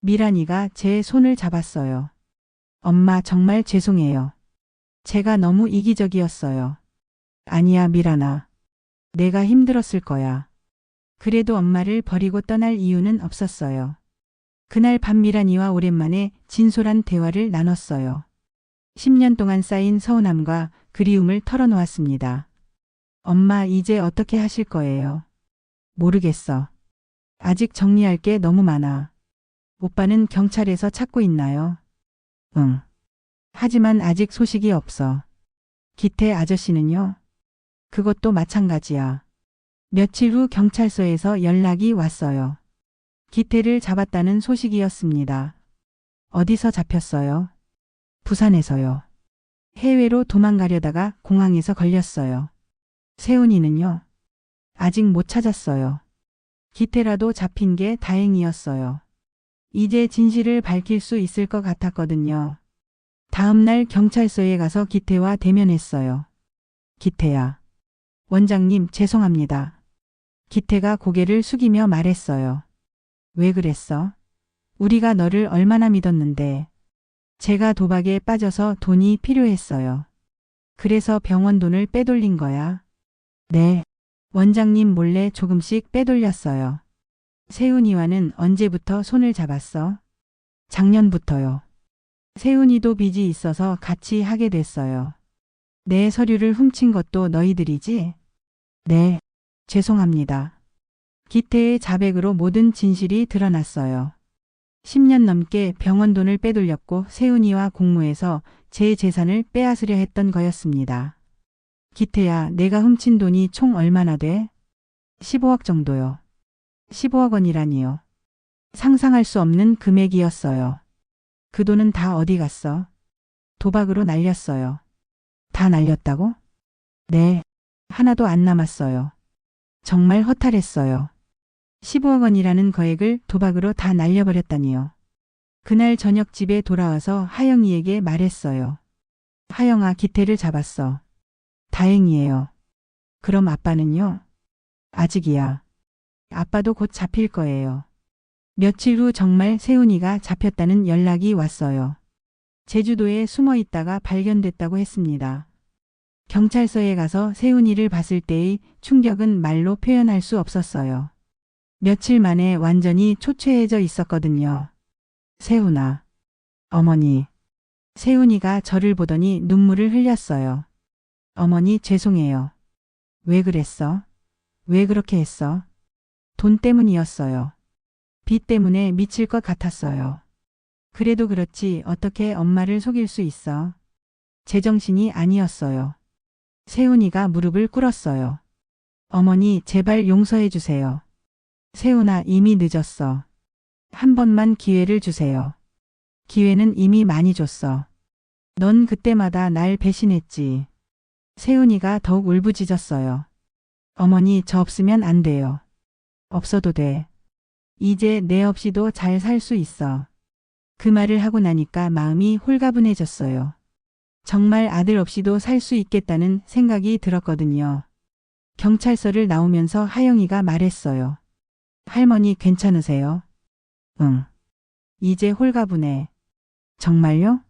미란이가 제 손을 잡았어요. 엄마, 정말 죄송해요. 제가 너무 이기적이었어요. 아니야, 미란아. 내가 힘들었을 거야. 그래도 엄마를 버리고 떠날 이유는 없었어요. 그날 밤 미란이와 오랜만에 진솔한 대화를 나눴어요. 10년 동안 쌓인 서운함과 그리움을 털어놓았습니다. 엄마, 이제 어떻게 하실 거예요? 모르겠어. 아직 정리할 게 너무 많아. 오빠는 경찰에서 찾고 있나요? 응. 하지만 아직 소식이 없어. 기태 아저씨는요? 그것도 마찬가지야. 며칠 후 경찰서에서 연락이 왔어요. 기태를 잡았다는 소식이었습니다. 어디서 잡혔어요? 부산에서요. 해외로 도망가려다가 공항에서 걸렸어요. 세훈이는요? 아직 못 찾았어요. 기태라도 잡힌 게 다행이었어요. 이제 진실을 밝힐 수 있을 것 같았거든요. 다음 날 경찰서에 가서 기태와 대면했어요. 기태야. 원장님, 죄송합니다. 기태가 고개를 숙이며 말했어요. 왜 그랬어? 우리가 너를 얼마나 믿었는데. 제가 도박에 빠져서 돈이 필요했어요. 그래서 병원 돈을 빼돌린 거야. 네. 원장님 몰래 조금씩 빼돌렸어요. 세훈이와는 언제부터 손을 잡았어? 작년부터요. 세훈이도 빚이 있어서 같이 하게 됐어요. 내 서류를 훔친 것도 너희들이지? 네. 죄송합니다. 기태의 자백으로 모든 진실이 드러났어요. 10년 넘게 병원 돈을 빼돌렸고 세훈이와 공모해서 제 재산을 빼앗으려 했던 거였습니다. 기태야, 내가 훔친 돈이 총 얼마나 돼? 15억 정도요. 15억 원이라니요. 상상할 수 없는 금액이었어요. 그 돈은 다 어디 갔어? 도박으로 날렸어요. 다 날렸다고? 네. 하나도 안 남았어요. 정말 허탈했어요. 15억 원이라는 거액을 도박으로 다 날려버렸다니요. 그날 저녁 집에 돌아와서 하영이에게 말했어요. 하영아, 기태를 잡았어. 다행이에요. 그럼 아빠는요? 아직이야. 아빠도 곧 잡힐 거예요. 며칠 후 정말 세훈이가 잡혔다는 연락이 왔어요. 제주도에 숨어 있다가 발견됐다고 했습니다. 경찰서에 가서 세훈이를 봤을 때의 충격은 말로 표현할 수 없었어요. 며칠 만에 완전히 초췌해져 있었거든요. 세훈아. 어머니. 세훈이가 저를 보더니 눈물을 흘렸어요. 어머니, 죄송해요. 왜 그랬어? 왜 그렇게 했어? 돈 때문이었어요. 빚 때문에 미칠 것 같았어요. 그래도 그렇지 어떻게 엄마를 속일 수 있어? 제정신이 아니었어요. 세훈이가 무릎을 꿇었어요. 어머니, 제발 용서해 주세요. 세훈아, 이미 늦었어. 한 번만 기회를 주세요. 기회는 이미 많이 줬어. 넌 그때마다 날 배신했지. 세훈이가 더욱 울부짖었어요. 어머니, 저 없으면 안 돼요. 없어도 돼. 이제 내 없이도 잘 살 수 있어. 그 말을 하고 나니까 마음이 홀가분해졌어요. 정말 아들 없이도 살 수 있겠다는 생각이 들었거든요. 경찰서를 나오면서 하영이가 말했어요. 할머니, 괜찮으세요? 응. 이제 홀가분해. 정말요?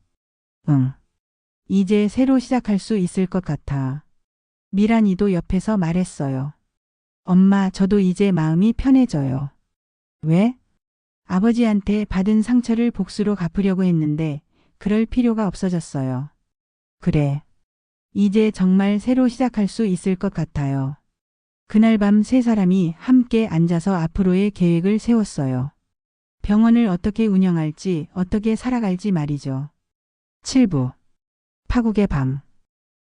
응. 이제 새로 시작할 수 있을 것 같아. 미란이도 옆에서 말했어요. 엄마, 저도 이제 마음이 편해져요. 왜? 아버지한테 받은 상처를 복수로 갚으려고 했는데 그럴 필요가 없어졌어요. 그래. 이제 정말 새로 시작할 수 있을 것 같아요. 그날 밤 세 사람이 함께 앉아서 앞으로의 계획을 세웠어요. 병원을 어떻게 운영할지, 어떻게 살아갈지 말이죠. 7부. 파국의 밤.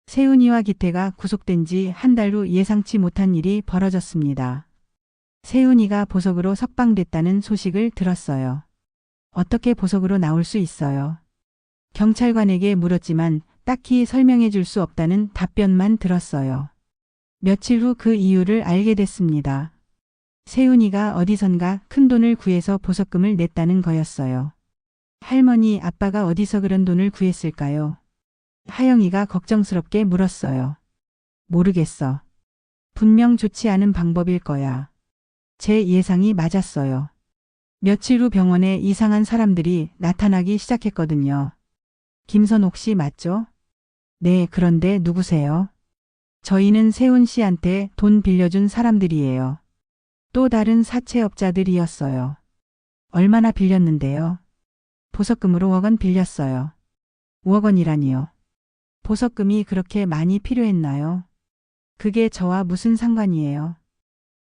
세훈이와 기태가 구속된 지 한 달 후 예상치 못한 일이 벌어졌습니다. 세훈이가 보석으로 석방됐다는 소식을 들었어요. 어떻게 보석으로 나올 수 있어요? 경찰관에게 물었지만 딱히 설명해 줄 수 없다는 답변만 들었어요. 며칠 후 그 이유를 알게 됐습니다. 세훈이가 어디선가 큰돈을 구해서 보석금을 냈다는 거였어요. 할머니, 아빠가 어디서 그런 돈을 구했을까요? 하영이가 걱정스럽게 물었어요. 모르겠어. 분명 좋지 않은 방법일 거야. 제 예상이 맞았어요. 며칠 후 병원에 이상한 사람들이 나타나기 시작했거든요. 김선옥 씨 맞죠? 네, 그런데 누구세요? 저희는 세훈 씨한테 돈 빌려준 사람들이에요. 또 다른 사채업자들이었어요. 얼마나 빌렸는데요? 보석금으로 5억 원 빌렸어요. 5억 원이라니요. 보석금이 그렇게 많이 필요했나요? 그게 저와 무슨 상관이에요?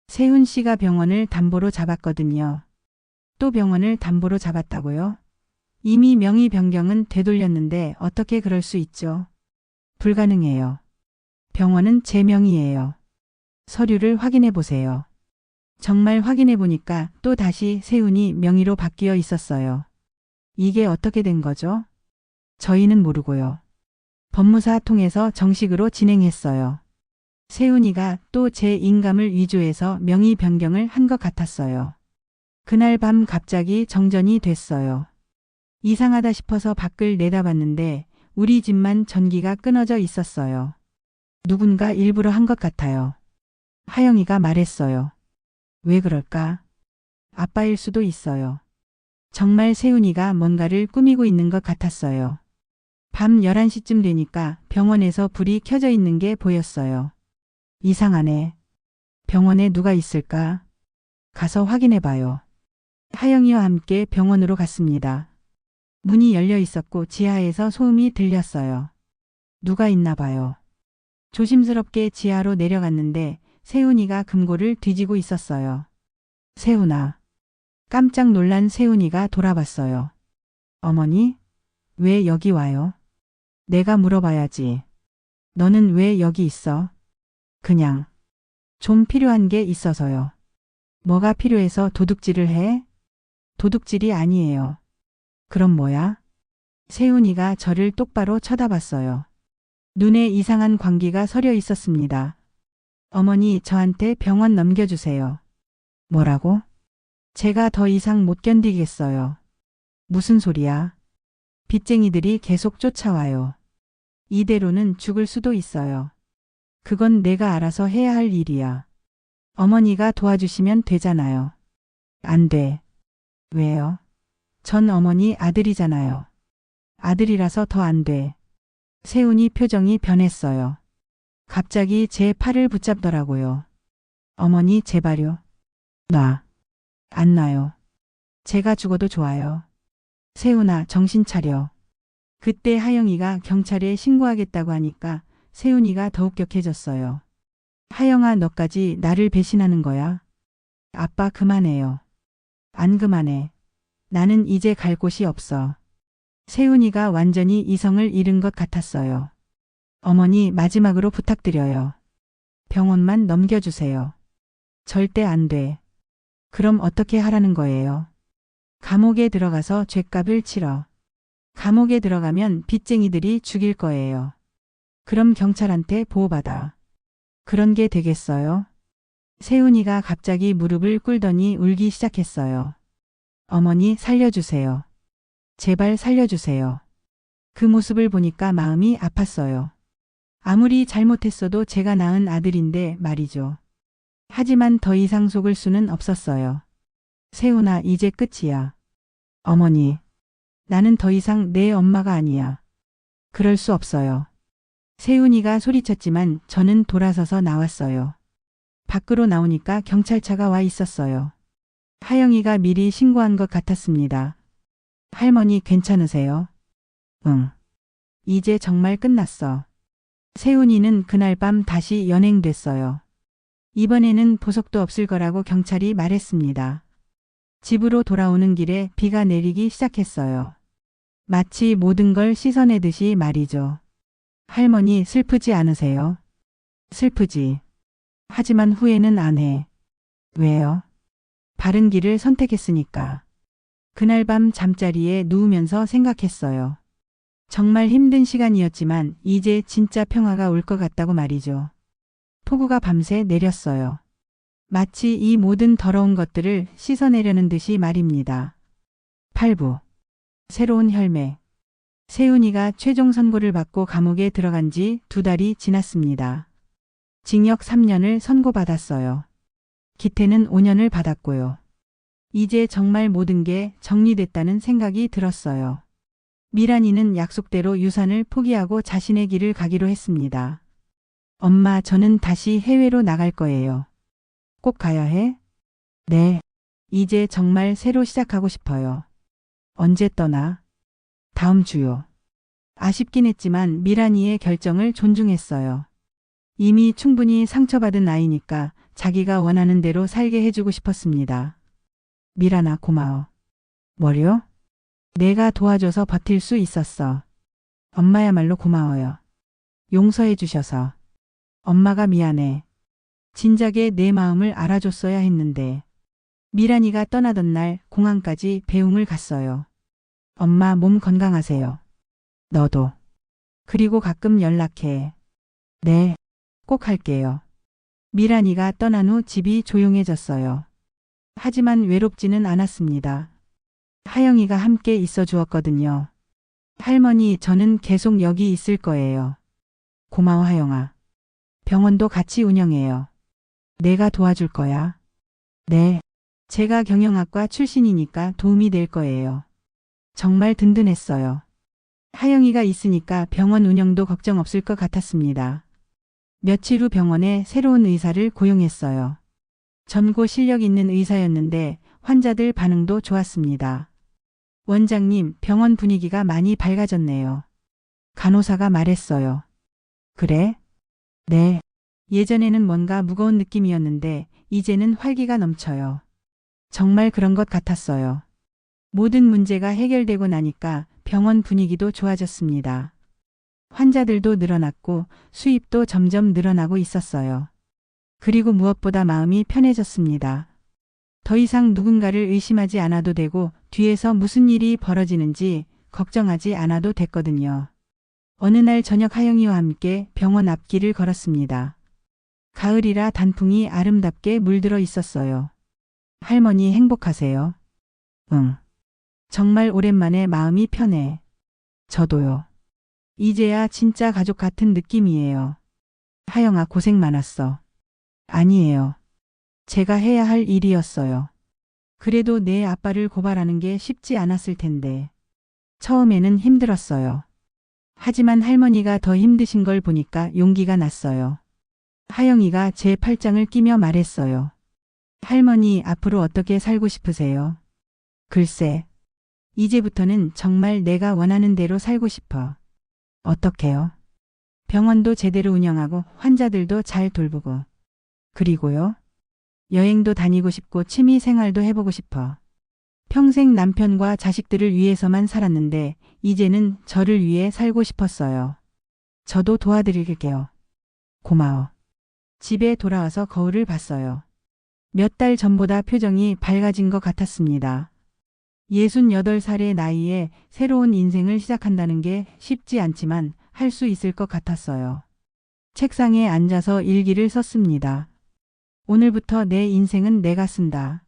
세훈 씨가 병원을 담보로 잡았거든요. 또 병원을 담보로 잡았다고요? 이미 명의 변경은 되돌렸는데 어떻게 그럴 수 있죠? 불가능해요. 병원은 제 명의예요. 서류를 확인해 보세요. 정말 확인해 보니까 또 다시 세훈이 명의로 바뀌어 있었어요. 이게 어떻게 된 거죠? 저희는 모르고요. 법무사 통해서 정식으로 진행했어요. 세훈이가 또 제 인감을 위조해서 명의 변경을 한 것 같았어요. 그날 밤 갑자기 정전이 됐어요. 이상하다 싶어서 밖을 내다봤는데 우리 집만 전기가 끊어져 있었어요. 누군가 일부러 한 것 같아요. 하영이가 말했어요. 왜 그럴까? 아빠일 수도 있어요. 정말 세훈이가 뭔가를 꾸미고 있는 것 같았어요. 밤 11시쯤 되니까 병원에서 불이 켜져 있는 게 보였어요. 이상하네. 병원에 누가 있을까? 가서 확인해 봐요. 하영이와 함께 병원으로 갔습니다. 문이 열려 있었고 지하에서 소음이 들렸어요. 누가 있나 봐요. 조심스럽게 지하로 내려갔는데 세훈이가 금고를 뒤지고 있었어요. 세훈아. 깜짝 놀란 세훈이가 돌아봤어요. 어머니? 왜 여기 와요? 내가 물어봐야지. 너는 왜 여기 있어? 그냥. 좀 필요한 게 있어서요. 뭐가 필요해서 도둑질을 해? 도둑질이 아니에요. 그럼 뭐야? 세훈이가 저를 똑바로 쳐다봤어요. 눈에 이상한 광기가 서려 있었습니다. 어머니, 저한테 병원 넘겨주세요. 뭐라고? 제가 더 이상 못 견디겠어요. 무슨 소리야? 빚쟁이들이 계속 쫓아와요. 이대로는 죽을 수도 있어요. 그건 내가 알아서 해야 할 일이야. 어머니가 도와주시면 되잖아요. 안 돼. 왜요? 전 어머니 아들이잖아요. 아들이라서 더 안 돼. 세훈이 표정이 변했어요. 갑자기 제 팔을 붙잡더라고요. 어머니, 제발요. 놔. 안 놔요. 제가 죽어도 좋아요. 세훈아, 정신 차려. 그때 하영이가 경찰에 신고하겠다고 하니까 세훈이가 더욱 격해졌어요. 하영아, 너까지 나를 배신하는 거야? 아빠, 그만해요. 안 그만해. 나는 이제 갈 곳이 없어. 세훈이가 완전히 이성을 잃은 것 같았어요. 어머니, 마지막으로 부탁드려요. 병원만 넘겨주세요. 절대 안 돼. 그럼 어떻게 하라는 거예요? 감옥에 들어가서 죗값을 치러. 감옥에 들어가면 빚쟁이들이 죽일 거예요. 그럼 경찰한테 보호받아. 그런 게 되겠어요? 세훈이가 갑자기 무릎을 꿇더니 울기 시작했어요. 어머니, 살려주세요. 제발 살려주세요. 그 모습을 보니까 마음이 아팠어요. 아무리 잘못했어도 제가 낳은 아들인데 말이죠. 하지만 더 이상 속을 수는 없었어요. 세훈아, 이제 끝이야. 어머니, 나는 더 이상 내 엄마가 아니야. 그럴 수 없어요. 세훈이가 소리쳤지만 저는 돌아서서 나왔어요. 밖으로 나오니까 경찰차가 와 있었어요. 하영이가 미리 신고한 것 같았습니다. 할머니, 괜찮으세요? 응. 이제 정말 끝났어. 세훈이는 그날 밤 다시 연행됐어요. 이번에는 보석도 없을 거라고 경찰이 말했습니다. 집으로 돌아오는 길에 비가 내리기 시작했어요. 마치 모든 걸 씻어내듯이 말이죠. 할머니, 슬프지 않으세요? 슬프지. 하지만 후회는 안 해. 왜요? 바른 길을 선택했으니까. 그날 밤 잠자리에 누우면서 생각했어요. 정말 힘든 시간이었지만 이제 진짜 평화가 올 것 같다고 말이죠. 폭우가 밤새 내렸어요. 마치 이 모든 더러운 것들을 씻어내려는 듯이 말입니다. 8부. 새로운 혈맥. 세훈이가 최종 선고를 받고 감옥에 들어간 지 2달이 지났습니다. 징역 3년을 선고받았어요. 기태는 5년을 받았고요. 이제 정말 모든 게 정리됐다는 생각이 들었어요. 미란이는 약속대로 유산을 포기하고 자신의 길을 가기로 했습니다. 엄마, 저는 다시 해외로 나갈 거예요. 꼭 가야 해? 네. 이제 정말 새로 시작하고 싶어요. 언제 떠나? 다음 주요. 아쉽긴 했지만 미란이의 결정을 존중했어요. 이미 충분히 상처받은 아이니까 자기가 원하는 대로 살게 해주고 싶었습니다. 미란아, 고마워. 뭐요? 내가 도와줘서 버틸 수 있었어. 엄마야말로 고마워요. 용서해 주셔서. 엄마가 미안해. 진작에 내 마음을 알아줬어야 했는데. 미란이가 떠나던 날 공항까지 배웅을 갔어요. 엄마, 몸 건강하세요. 너도. 그리고 가끔 연락해. 네, 꼭 할게요. 미란이가 떠난 후 집이 조용해졌어요. 하지만 외롭지는 않았습니다. 하영이가 함께 있어 주었거든요. 할머니, 저는 계속 여기 있을 거예요. 고마워, 하영아. 병원도 같이 운영해요. 내가 도와줄 거야. 네. 제가 경영학과 출신이니까 도움이 될 거예요. 정말 든든했어요. 하영이가 있으니까 병원 운영도 걱정 없을 것 같았습니다. 며칠 후 병원에 새로운 의사를 고용했어요. 전고 실력 있는 의사였는데 환자들 반응도 좋았습니다. 원장님, 병원 분위기가 많이 밝아졌네요. 간호사가 말했어요. 그래? 네. 예전에는 뭔가 무거운 느낌이었는데 이제는 활기가 넘쳐요. 정말 그런 것 같았어요. 모든 문제가 해결되고 나니까 병원 분위기도 좋아졌습니다. 환자들도 늘어났고 수입도 점점 늘어나고 있었어요. 그리고 무엇보다 마음이 편해졌습니다. 더 이상 누군가를 의심하지 않아도 되고 뒤에서 무슨 일이 벌어지는지 걱정하지 않아도 됐거든요. 어느 날 저녁 하영이와 함께 병원 앞길을 걸었습니다. 가을이라 단풍이 아름답게 물들어 있었어요. 할머니 행복하세요? 응. 정말 오랜만에 마음이 편해. 저도요. 이제야 진짜 가족 같은 느낌이에요. 하영아 고생 많았어. 아니에요. 제가 해야 할 일이었어요. 그래도 내 아빠를 고발하는 게 쉽지 않았을 텐데. 처음에는 힘들었어요. 하지만 할머니가 더 힘드신 걸 보니까 용기가 났어요. 하영이가 제 팔짱을 끼며 말했어요. 할머니 앞으로 어떻게 살고 싶으세요? 글쎄, 이제부터는 정말 내가 원하는 대로 살고 싶어. 어떻게요? 병원도 제대로 운영하고 환자들도 잘 돌보고. 그리고요? 여행도 다니고 싶고 취미 생활도 해보고 싶어. 평생 남편과 자식들을 위해서만 살았는데 이제는 저를 위해 살고 싶었어요. 저도 도와드릴게요. 고마워. 집에 돌아와서 거울을 봤어요. 몇 달 전보다 표정이 밝아진 것 같았습니다. 68살의 나이에 새로운 인생을 시작한다는 게 쉽지 않지만 할 수 있을 것 같았어요. 책상에 앉아서 일기를 썼습니다. 오늘부터 내 인생은 내가 쓴다.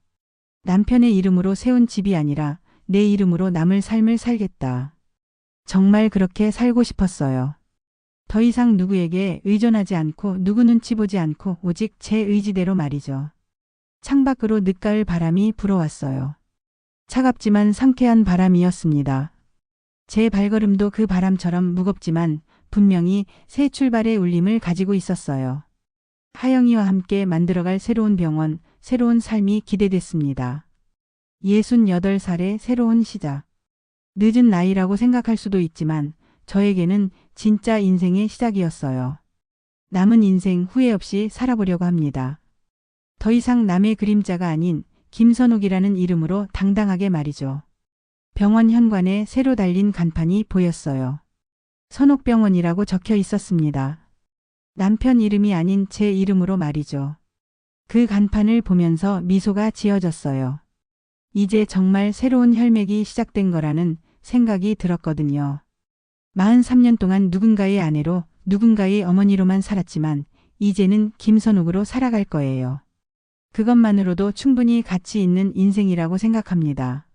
남편의 이름으로 세운 집이 아니라 내 이름으로 남을 삶을 살겠다. 정말 그렇게 살고 싶었어요. 더 이상 누구에게 의존하지 않고 누구 눈치 보지 않고 오직 제 의지대로 말이죠. 창밖으로 늦가을 바람이 불어왔어요. 차갑지만 상쾌한 바람이었습니다. 제 발걸음도 그 바람처럼 무겁지만 분명히 새 출발의 울림을 가지고 있었어요. 하영이와 함께 만들어갈 새로운 병원, 새로운 삶이 기대됐습니다. 68살의 새로운 시작. 늦은 나이라고 생각할 수도 있지만 저에게는 진짜 인생의 시작이었어요. 남은 인생 후회 없이 살아보려고 합니다. 더 이상 남의 그림자가 아닌 김선욱이라는 이름으로 당당하게 말이죠. 병원 현관에 새로 달린 간판이 보였어요. 선옥병원이라고 적혀 있었습니다. 남편 이름이 아닌 제 이름으로 말이죠. 그 간판을 보면서 미소가 지어졌어요. 이제 정말 새로운 혈맥이 시작된 거라는 생각이 들었거든요. 43년 동안 누군가의 아내로 누군가의 어머니로만 살았지만 이제는 김선욱으로 살아갈 거예요. 그것만으로도 충분히 가치 있는 인생이라고 생각합니다.